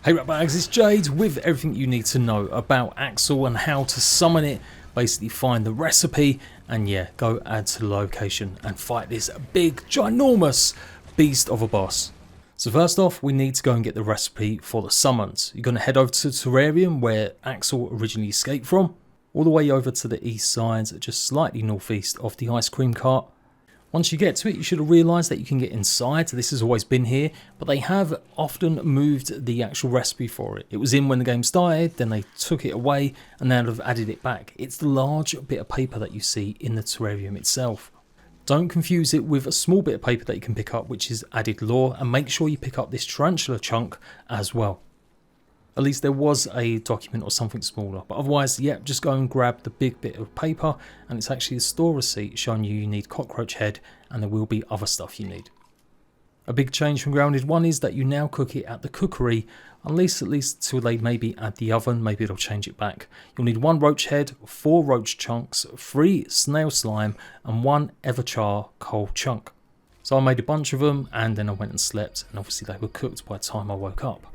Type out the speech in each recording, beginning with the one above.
Hey RATBAGGERS, it's Jade with everything you need to know about Axel and how to summon it. Basically find the recipe and yeah, go add to the location and fight this big, ginormous beast of a boss. So first off, we need to go and get the recipe for the summons. You're going to head over to Terrarium where Axel originally escaped from, all the way over to the east side, just slightly northeast of the ice cream cart. Once you get to it, you should have realised that you can get inside. This has always been here, but they have often moved the actual recipe for it. It was in when the game started, then they took it away, and now they've added it back. It's the large bit of paper that you see in the terrarium itself. Don't confuse it with a small bit of paper that you can pick up, which is added lore, and make sure you pick up this tarantula chunk as well. At least there was a document or something smaller, but otherwise, yeah, just go and grab the big bit of paper, and it's actually a store receipt showing you need cockroach head, and there will be other stuff you need. A big change from Grounded 1 is that you now cook it at the cookery, unless at least till they maybe add the oven, maybe it'll change it back. You'll need 1 roach head, 4 roach chunks, 3 snail slime, and 1 everchar coal chunk. So I made a bunch of them, and then I went and slept, and obviously they were cooked by the time I woke up.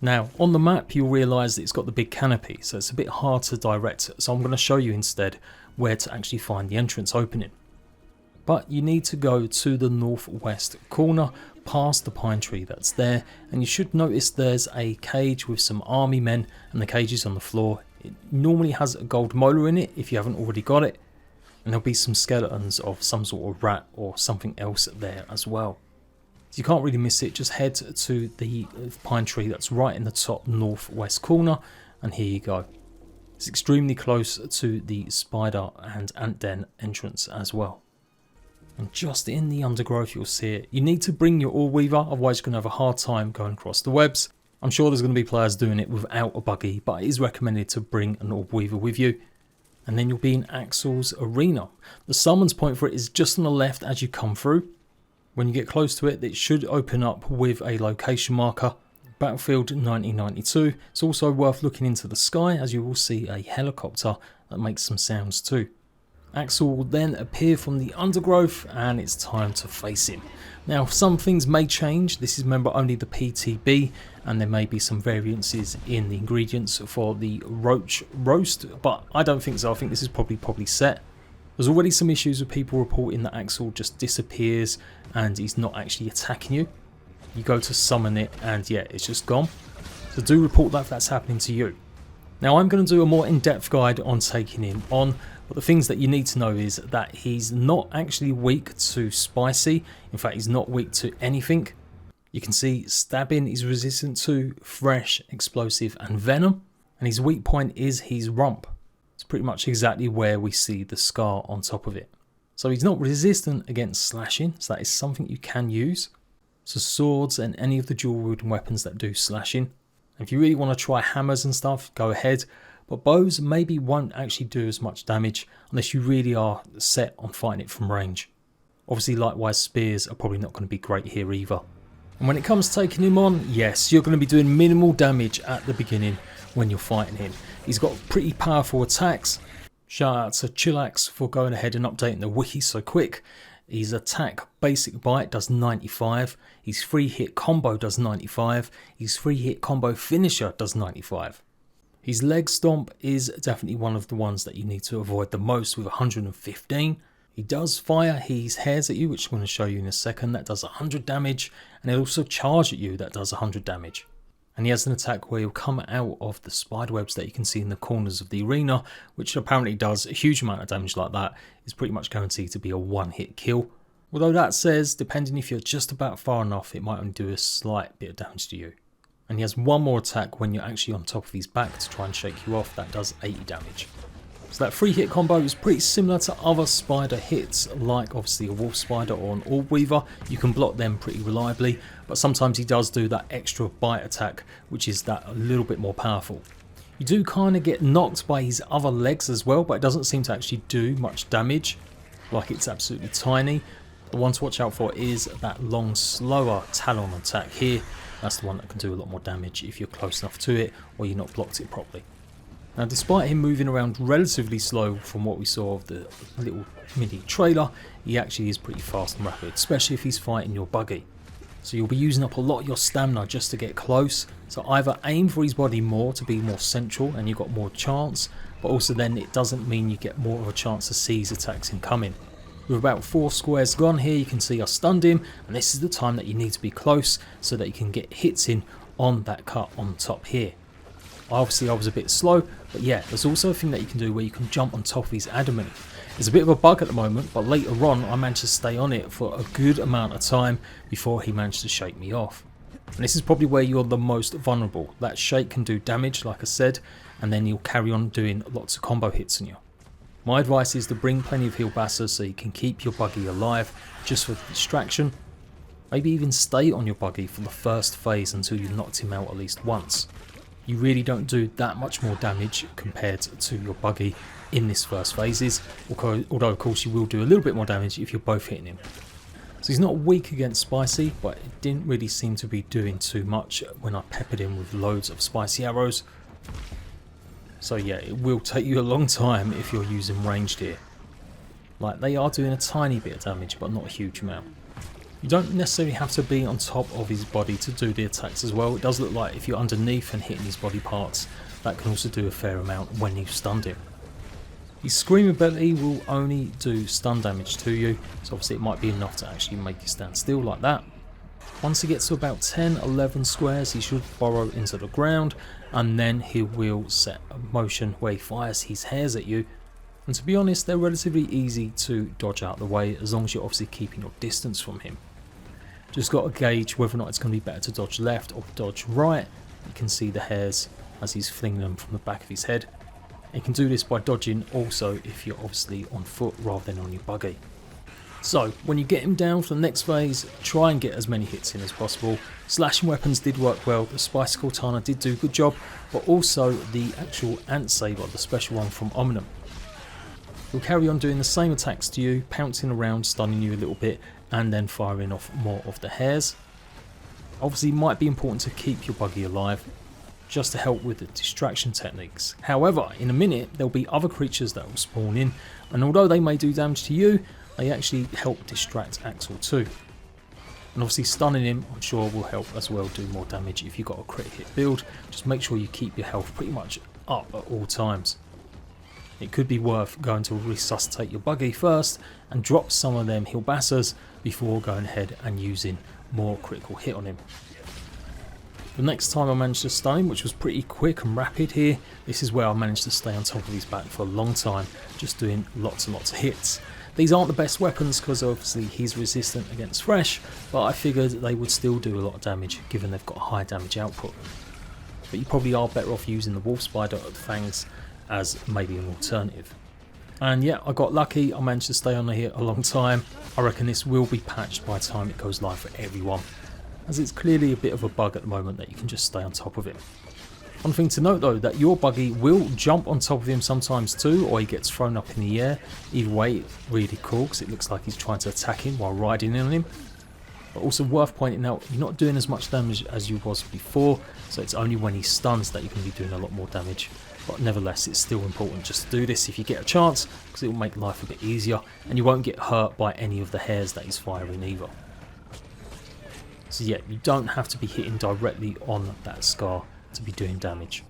Now, on the map, you'll realise that it's got the big canopy, so it's a bit hard to direct, so I'm going to show you instead where to actually find the entrance opening. But you need to go to the northwest corner, past the pine tree that's there, and you should notice there's a cage with some army men, and the cage is on the floor. It normally has a gold molar in it, if you haven't already got it, and there'll be some skeletons of some sort of rat or something else there as well. So you can't really miss it, just head to the pine tree that's right in the top northwest corner, and here you go. It's extremely close to the spider and ant den entrance as well. And just in the undergrowth you'll see it. You need to bring your orb weaver, otherwise you're going to have a hard time going across the webs. I'm sure there's going to be players doing it without a buggy, but it is recommended to bring an orb weaver with you. And then you'll be in Axel's arena. The summons point for it is just on the left as you come through. When you get close to it, it should open up with a location marker, Battlefield 1992. It's also worth looking into the sky, as you will see a helicopter that makes some sounds too. Axel will then appear from the undergrowth, and it's time to face him. Now, some things may change. This is, remember, only the PTB, and there may be some variances in the ingredients for the roach roast, but I don't think so. I think this is probably set. There's already some issues with people reporting that Axel just disappears and he's not actually attacking you. You go to summon it and yeah, it's just gone. So do report that if that's happening to you. Now I'm going to do a more in-depth guide on taking him on, but the things that you need to know is that he's not actually weak to spicy. In fact, he's not weak to anything. You can see stabbing he's resistant to, fresh, explosive and venom. And his weak point is his rump. It's pretty much exactly where we see the scar on top of it. So he's not resistant against slashing, so that is something you can use. So swords and any of the dual wielding weapons that do slashing. And if you really want to try hammers and stuff, go ahead. But bows maybe won't actually do as much damage unless you really are set on fighting it from range. Obviously likewise spears are probably not going to be great here either. And when it comes to taking him on, yes, you're going to be doing minimal damage at the beginning when you're fighting him. He's got pretty powerful attacks. Shout out to Chillax for going ahead and updating the wiki so quick. His attack basic bite does 95. His 3-hit combo does 95. His 3-hit combo finisher does 95. His leg stomp is definitely one of the ones that you need to avoid the most with 115. He does fire his hairs at you, which I'm going to show you in a second. That does 100 damage. And he'll also charge at you. That does 100 damage. And he has an attack where he'll come out of the spider webs that you can see in the corners of the arena, which apparently does a huge amount of damage like that. It's pretty much guaranteed to be a one-hit kill. Although that says, depending if you're just about far enough, it might only do a slight bit of damage to you. And he has one more attack when you're actually on top of his back to try and shake you off. That does 80 damage. So that 3-hit combo is pretty similar to other spider hits, like obviously a wolf spider or an orb weaver. You can block them pretty reliably, but sometimes he does do that extra bite attack, which is that a little bit more powerful. You do kind of get knocked by his other legs as well, but it doesn't seem to actually do much damage, like it's absolutely tiny. The one to watch out for is that long, slower talon attack here. That's the one that can do a lot more damage if you're close enough to it or you're not blocked it properly. Now, despite him moving around relatively slow from what we saw of the little mini trailer, he actually is pretty fast and rapid, especially if he's fighting your buggy. So you'll be using up a lot of your stamina just to get close. So either aim for his body more to be more central and you've got more chance, but also then it doesn't mean you get more of a chance to see his attacks incoming. With about 4 squares gone here, you can see I stunned him, and this is the time that you need to be close so that you can get hits in on that cut on top here. Obviously I was a bit slow, but yeah, there's also a thing that you can do where you can jump on top of his adamant. It's a bit of a bug at the moment, but later on I managed to stay on it for a good amount of time before he managed to shake me off. And this is probably where you're the most vulnerable. That shake can do damage, like I said, and then you'll carry on doing lots of combo hits on you. My advice is to bring plenty of heal bashers so you can keep your buggy alive just for distraction. Maybe even stay on your buggy for the first phase until you've knocked him out at least once. You really don't do that much more damage compared to your buggy in this first phases, although of course you will do a little bit more damage if you're both hitting him. So he's not weak against spicy, but it didn't really seem to be doing too much when I peppered him with loads of spicy arrows. So yeah, it will take you a long time if you're using ranged here. Like, they are doing a tiny bit of damage, but not a huge amount. You don't necessarily have to be on top of his body to do the attacks as well. It does look like if you're underneath and hitting his body parts, that can also do a fair amount when you've stunned him. His scream ability will only do stun damage to you, so obviously it might be enough to actually make you stand still like that. Once he gets to about 10-11 squares, he should burrow into the ground, and then he will set a motion where he fires his hairs at you. And to be honest, they're relatively easy to dodge out the way as long as you're obviously keeping your distance from him. Just got to gauge whether or not it's going to be better to dodge left or dodge right. You can see the hairs as he's flinging them from the back of his head. You can do this by dodging also if you're obviously on foot rather than on your buggy. So when you get him down for the next phase, try and get as many hits in as possible. Slashing weapons did work well, the Spicy Cortana did do a good job, but also the actual Ant Saber, the special one from Omnium. He'll carry on doing the same attacks to you, pouncing around, stunning you a little bit, and then firing off more of the hairs. Obviously it might be important to keep your buggy alive, just to help with the distraction techniques. However, in a minute there'll be other creatures that will spawn in, and although they may do damage to you, they actually help distract Axel too. And obviously stunning him, I'm sure, will help as well do more damage if you've got a crit hit build. Just make sure you keep your health pretty much up at all times. It could be worth going to resuscitate your buggy first and drop some of them heal bashers before going ahead and using more critical hit on him. The next time I managed to stun him, which was pretty quick and rapid here, this is where I managed to stay on top of his back for a long time, just doing lots and lots of hits. These aren't the best weapons because obviously he's resistant against fresh, but I figured they would still do a lot of damage given they've got a high damage output. But you probably are better off using the Wolf Spider or the Fangs as maybe an alternative. And yeah, I got lucky, I managed to stay on here a long time. I reckon this will be patched by the time it goes live for everyone, as it's clearly a bit of a bug at the moment that you can just stay on top of it. One thing to note though, that your buggy will jump on top of him sometimes too, or he gets thrown up in the air. Either way, it's really cool because it looks like he's trying to attack him while riding in on him. But also worth pointing out, you're not doing as much damage as you was before, so it's only when he stuns that you can be doing a lot more damage. But nevertheless, it's still important just to do this if you get a chance, because it will make life a bit easier, and you won't get hurt by any of the hairs that he's firing either. So yeah, you don't have to be hitting directly on that scar to be doing damage.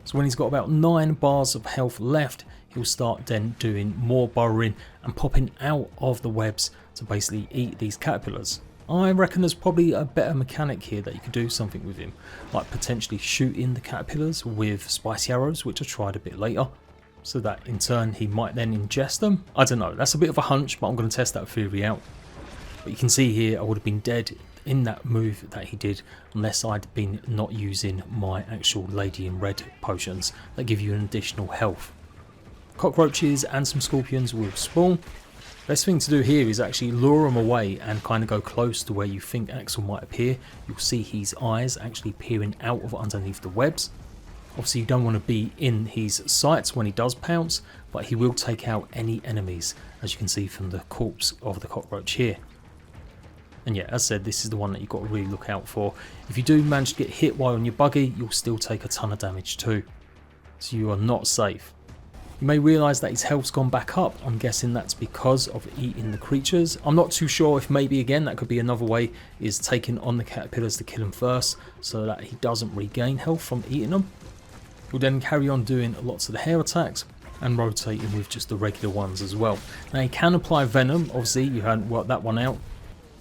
So when he's got about 9 bars of health left, he'll start then doing more burrowing and popping out of the webs to basically eat these caterpillars. I reckon there's probably a better mechanic here that you could do something with him, like potentially shooting the caterpillars with spicy arrows, which I tried a bit later, so that in turn he might then ingest them. I don't know, that's a bit of a hunch, but I'm going to test that theory out. But you can see here I would have been dead in that move that he did unless I'd been not using my actual Lady in Red potions that give you an additional health. Cockroaches and some scorpions will spawn. Best thing to do here is actually lure them away and kind of go close to where you think Axel might appear. You'll see his eyes actually peering out of underneath the webs. Obviously you don't want to be in his sights when he does pounce, but he will take out any enemies, as you can see from the corpse of the cockroach here. And yeah, as said, this is the one that you've got to really look out for. If you do manage to get hit while on your buggy, you'll still take a ton of damage too. So you are not safe. You may realise that his health's gone back up. I'm guessing that's because of eating the creatures. I'm not too sure if maybe again that could be another way, is taking on the caterpillars to kill him first so that he doesn't regain health from eating them. We'll then carry on doing lots of the hair attacks and rotating with just the regular ones as well. Now he can apply venom, obviously you hadn't worked that one out.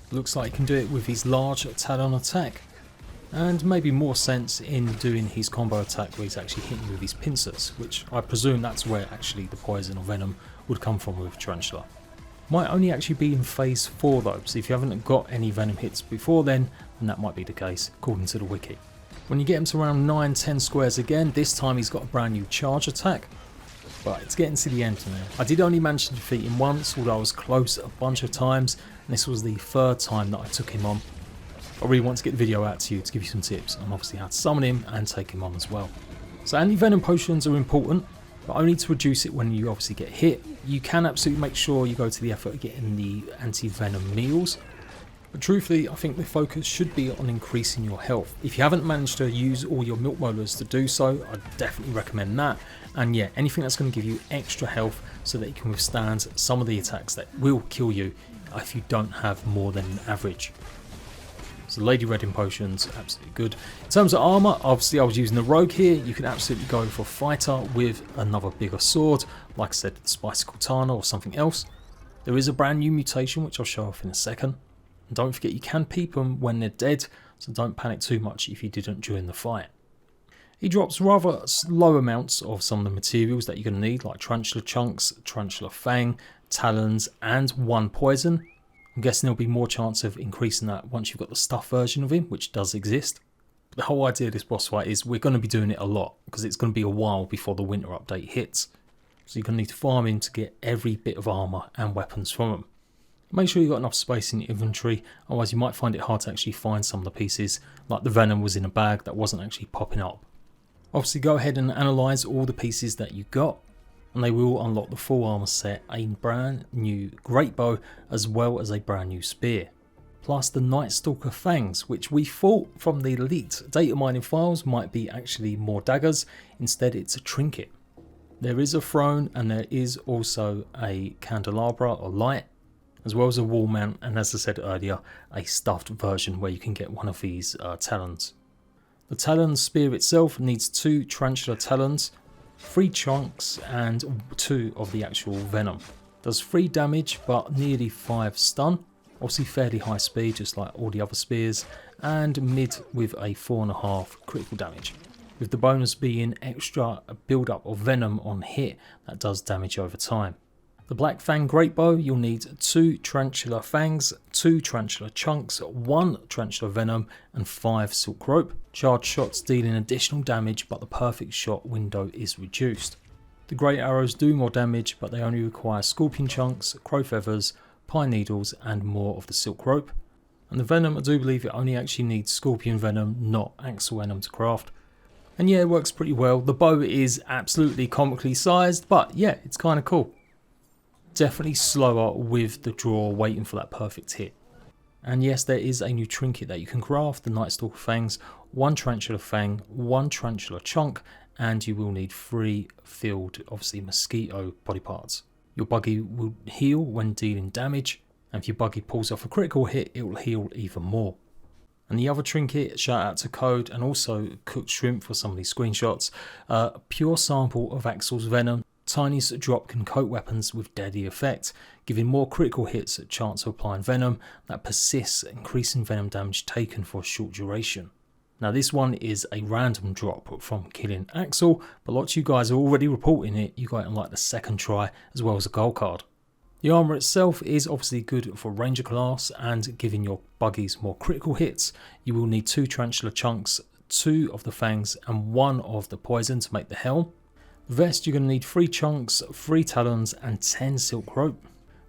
Looks like he can do it with his large talon attack. And maybe more sense in doing his combo attack where he's actually hitting with his pincers, which I presume that's where actually the poison or venom would come from with Tarantula. Might only actually be in phase 4 though, so if you haven't got any venom hits before then that might be the case according to the wiki. When you get him to around 9-10 squares again, this time he's got a brand new charge attack. But it's getting to the end now. I did only manage to defeat him once, although I was close a bunch of times, and this was the 3rd time that I took him on. I really want to get the video out to you to give you some tips on obviously how to summon him and take him on as well. So anti-venom potions are important, but only to reduce it when you obviously get hit. You can absolutely make sure you go to the effort of getting the anti-venom meals. But truthfully, I think the focus should be on increasing your health. If you haven't managed to use all your milk molars to do so, I'd definitely recommend that. And yeah, anything that's going to give you extra health so that you can withstand some of the attacks that will kill you if you don't have more than average. So Lady Redding potions, absolutely good. In terms of armour, obviously I was using the rogue here. You can absolutely go for fighter with another bigger sword, like I said, the Spicy Katana or something else. There is a brand new mutation which I'll show off in a second. And don't forget you can peep them when they're dead, so don't panic too much if you didn't during the fight. He drops rather low amounts of some of the materials that you're going to need, like Tarantula Chunks, Tarantula Fang, Talons and 1 poison. I'm guessing there'll be more chance of increasing that once you've got the stuff version of him, which does exist. But the whole idea of this boss fight is we're going to be doing it a lot, because it's going to be a while before the winter update hits. So you're going to need to farm in to get every bit of armour and weapons from them. Make sure you've got enough space in your inventory, otherwise you might find it hard to actually find some of the pieces, like the venom was in a bag that wasn't actually popping up. Obviously go ahead and analyse all the pieces that you got, and they will unlock the full armour set, a brand new great bow as well as a brand new spear. Plus the Night Stalker fangs, which we thought from the leaked data mining files might be actually more daggers, instead it's a trinket. There is a throne and there is also a candelabra or light, as well as a wall mount, and as I said earlier, a stuffed version where you can get one of these talons. The talon spear itself needs 2 tarantula talons, 3 chunks and 2 of the actual venom. Does 3 damage but nearly 5 stun, obviously fairly high speed just like all the other spears, and mid with a 4.5 critical damage. With the bonus being extra build up of venom on hit that does damage over time. The Black Fang Great Bow, you'll need 2 Tarantula Fangs, 2 Tarantula Chunks, 1 Tarantula Venom and 5 Silk Rope. Charged shots dealing additional damage, but the perfect shot window is reduced. The Great Arrows do more damage, but they only require Scorpion Chunks, Crow Feathers, Pine Needles and more of the Silk Rope. And the Venom, I do believe it only actually needs Scorpion Venom, not Axle Venom to craft. And yeah, it works pretty well. The bow is absolutely comically sized, but yeah, it's kind of cool. Definitely slower with the draw, waiting for that perfect hit. And yes, there is a new trinket that you can craft, the Night Stalker Fangs, 1 Tarantula Fang, 1 Tarantula Chunk, and you will need 3 filled, obviously mosquito body parts. Your buggy will heal when dealing damage, and if your buggy pulls off a critical hit, it will heal even more. And the other trinket, shout out to Code and also Cooked Shrimp for some of these screenshots, a pure sample of Axel's Venom. Tiniest drop can coat weapons with deadly effect, giving more critical hits a chance of applying venom that persists, increasing venom damage taken for a short duration. Now this one is a random drop from killing Axel, but lots of you guys are already reporting it, you got it on like the 2nd try as well as a gold card. The armour itself is obviously good for Ranger class and giving your buggies more critical hits. You will need 2 Tarantula Chunks, 2 of the Fangs and 1 of the Poison to make the helm. Vest, you're going to need 3 chunks, 3 talons and 10 silk rope.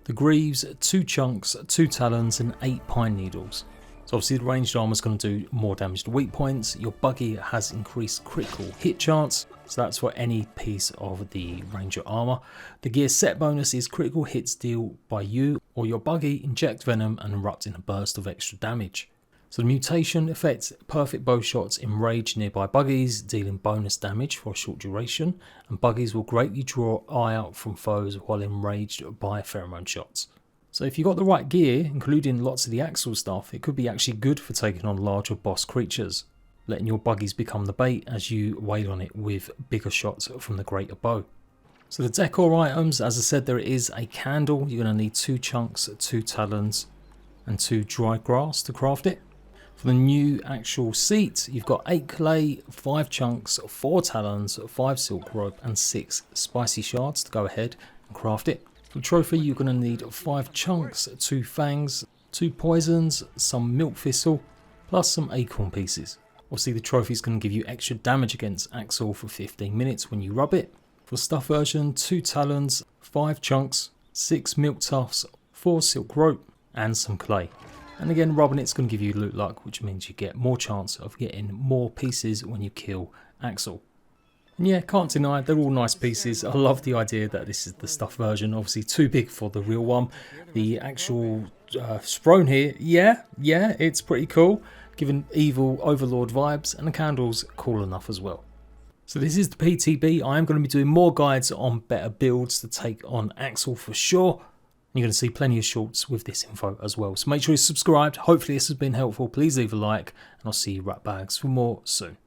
The greaves, 2 chunks, 2 talons and 8 pine needles. So obviously the ranged armor is going to do more damage to weak points. Your buggy has increased critical hit chance, so that's for any piece of the ranger armor. The gear set bonus is critical hits deal by you or your buggy inject venom and erupt in a burst of extra damage. So the mutation affects perfect bow shots in raged nearby buggies, dealing bonus damage for a short duration, and buggies will greatly draw eye out from foes while enraged by pheromone shots. So if you got the right gear, including lots of the axle stuff, it could be actually good for taking on larger boss creatures, letting your buggies become the bait as you wail on it with bigger shots from the greater bow. So the decor items, as I said, there is a candle. You're going to need 2 chunks, 2 talons, and 2 dry grass to craft it. For the new actual seat, you've got 8 clay, 5 chunks, 4 talons, 5 silk rope, and 6 spicy shards to go ahead and craft it. For the trophy, you're going to need 5 chunks, 2 fangs, 2 poisons, some milk thistle, plus some acorn pieces. Obviously, the trophy is going to give you extra damage against Axel for 15 minutes when you rub it. For stuff version, 2 talons, 5 chunks, 6 milk tufts, 4 silk rope, and some clay. And again, rubbing it's going to give you loot luck, which means you get more chance of getting more pieces when you kill Axel. And yeah, can't deny, they're all nice pieces. I love the idea that this is the stuff version, obviously too big for the real one. The actual sprone here, yeah, it's pretty cool, giving evil overlord vibes, and the candle's cool enough as well. So this is the PTB. I am going to be doing more guides on better builds to take on Axel for sure. You're going to see plenty of shorts with this info as well. So make sure you're subscribed. Hopefully this has been helpful. Please leave a like, and I'll see you ratbags for more soon.